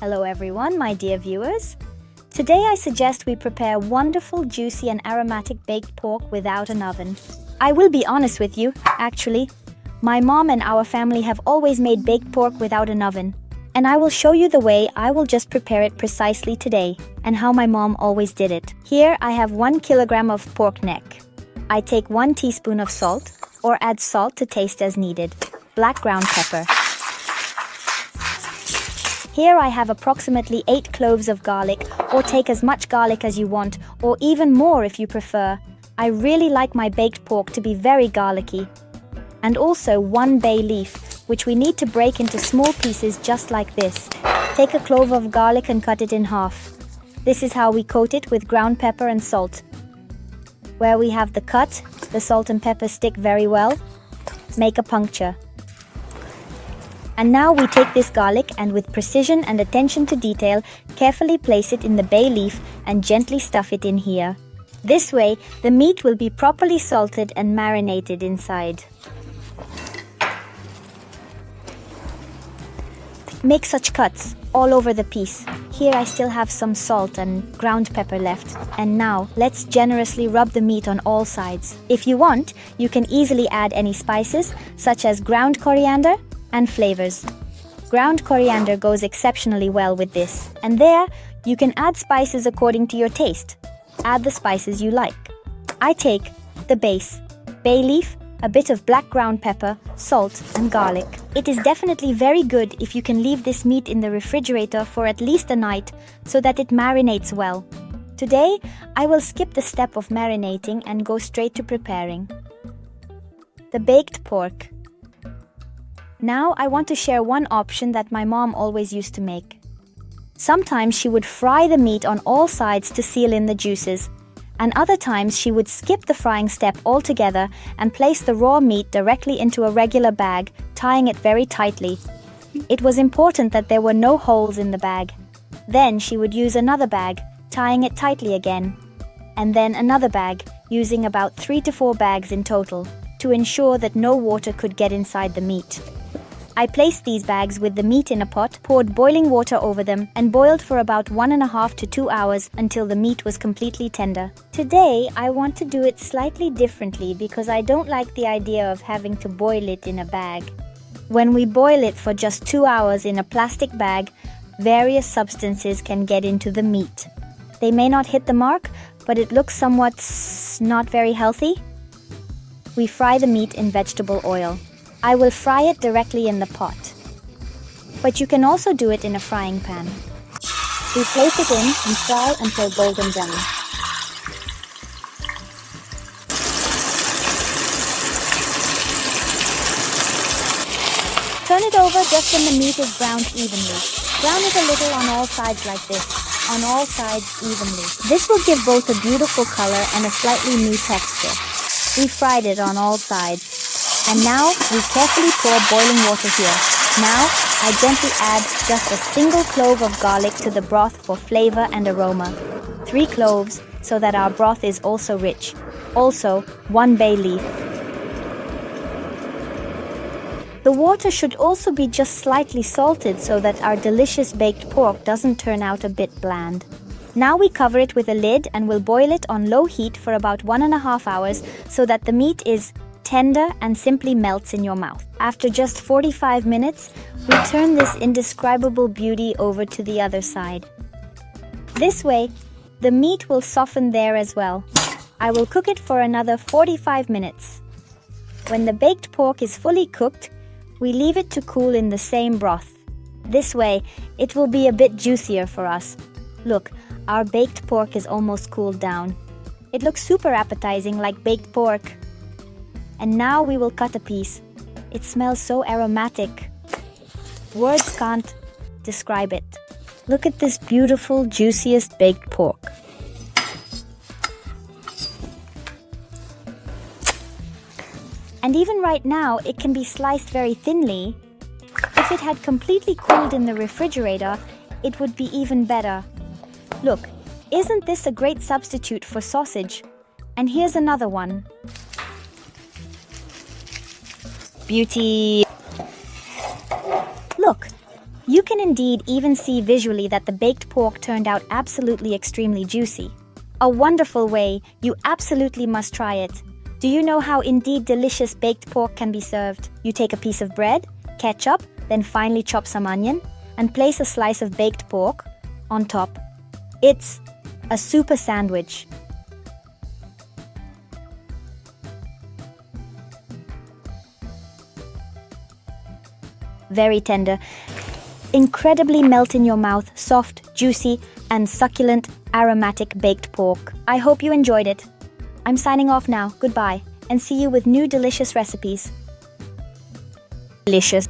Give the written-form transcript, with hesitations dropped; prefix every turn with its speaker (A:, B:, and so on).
A: Hello everyone, my dear viewers. Today I suggest we prepare wonderful, juicy and aromatic baked pork without an oven. I will be honest with you, actually. My mom and our family have always made baked pork without an oven. And I will show you the way I will just prepare it precisely today, and how my mom always did it. Here I have 1 kilogram of pork neck. I take 1 teaspoon of salt, or add salt to taste as needed. Black ground pepper. Here I have approximately 8 cloves of garlic, or take as much garlic as you want, or even more if you prefer. I really like my baked pork to be very garlicky. And also 1 bay leaf, which we need to break into small pieces just like this. Take a clove of garlic and cut it in half. This is how we coat it with ground pepper and salt. Where we have the cut, the salt and pepper stick very well. Make a puncture. And now we take this garlic and with precision and attention to detail, carefully place it in the bay leaf and gently stuff it in here. This way, the meat will be properly salted and marinated inside. Make such cuts all over the piece. Here I still have some salt and ground pepper left. And now, let's generously rub the meat on all sides. If you want, you can easily add any spices, such as ground coriander, and flavors. Ground coriander goes exceptionally well with this. And there, you can add spices according to your taste. Add the spices you like. I take the base, bay leaf, a bit of black ground pepper, salt, and garlic. It is definitely very good if you can leave this meat in the refrigerator for at least a night so that it marinates well. Today, I will skip the step of marinating and go straight to preparing. The baked pork. Now I want to share one option that my mom always used to make. Sometimes she would fry the meat on all sides to seal in the juices, and other times she would skip the frying step altogether and place the raw meat directly into a regular bag, tying it very tightly. It was important that there were no holes in the bag. Then she would use another bag, tying it tightly again, and then another bag, using about 3 to 4 bags in total, to ensure that no water could get inside the meat. I placed these bags with the meat in a pot, poured boiling water over them, and boiled for about 1.5 to 2 hours until the meat was completely tender. Today, I want to do it slightly differently because I don't like the idea of having to boil it in a bag. When we boil it for just 2 hours in a plastic bag, various substances can get into the meat. They may not hit the mark, but it looks somewhat not very healthy. We fry the meat in vegetable oil. I will fry it directly in the pot. But you can also do it in a frying pan. We place it in and fry until golden brown. Turn it over just when the meat is browned evenly. Brown it a little on all sides like this, on all sides evenly. This will give both a beautiful color and a slightly new texture. We fried it on all sides. And now, we carefully pour boiling water here. Now, I gently add just a single clove of garlic to the broth for flavor and aroma. 3 cloves, so that our broth is also rich. Also, 1 bay leaf. The water should also be just slightly salted so that our delicious baked pork doesn't turn out a bit bland. Now we cover it with a lid and will boil it on low heat for about 1.5 hours so that the meat is tender and simply melts in your mouth. After just 45 minutes, we turn this indescribable beauty over to the other side. This way, the meat will soften there as well. I will cook it for another 45 minutes. When the baked pork is fully cooked, we leave it to cool in the same broth. This way, it will be a bit juicier for us. Look, our baked pork is almost cooled down. It looks super appetizing like baked pork. And now we will cut a piece. It smells so aromatic. Words can't describe it. Look at this beautiful, juiciest baked pork. And even right now, it can be sliced very thinly. If it had completely cooled in the refrigerator, it would be even better. Look, isn't this a great substitute for sausage? And here's another one. Beauty. Look, You can indeed even see visually that the baked pork turned out absolutely extremely juicy. A wonderful way, you absolutely must try it. Do you know how indeed delicious baked pork can be served? You take a piece of bread, ketchup, then finely chop some onion, and place a slice of baked pork on top. It's a super sandwich. Very tender. Incredibly melt in your mouth, soft, juicy, and succulent, aromatic baked pork. I hope you enjoyed it. I'm signing off now. Goodbye, and see you with new delicious recipes. Delicious.